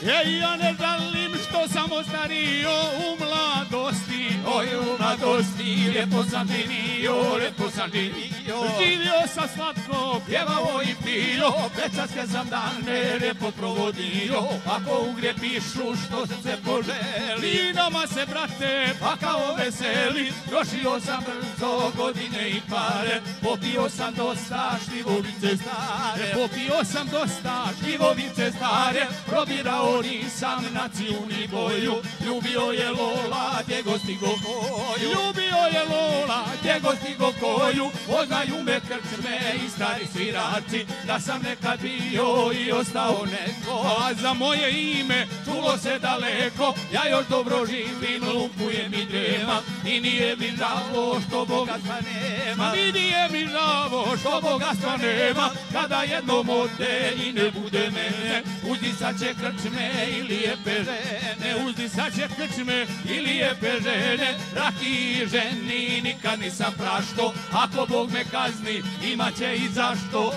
Ja ne žalim što sam ostario u mladosti. Oj, u mladosti, lijepo sam živio. Živio sam slatko, Pjevao i pio, večarske sam dane lijepo provodio. Ako ugre pišu što se poželi, i nama se, brate, pa kao veseli. Trošio sam brzo godine i pare, popio sam dosta šljivovice stare. popio sam dosta Šljivovice stare, probirao nisam naciju ni boju. Ljubio je Lola, gdje go stigo koju. Ljubio je Lola, Gdje go stigo koju, poznaju me krčme i stari svirači, da sam nekad bio i ostao neko. a za moje ime Čulo se daleko, ja još dobro živim, lupujem i dremam, i nije mi žao što bogatstva nema. i nije mi žao Što bogatstva nema, kada jednom ode i ne bude mene, uzdisat će krčme i lijepe žene. uzdisat će krčme I lijepe žene, raki ženi nikad nisam prašto, ako Bog me kazni, imat će i zašto.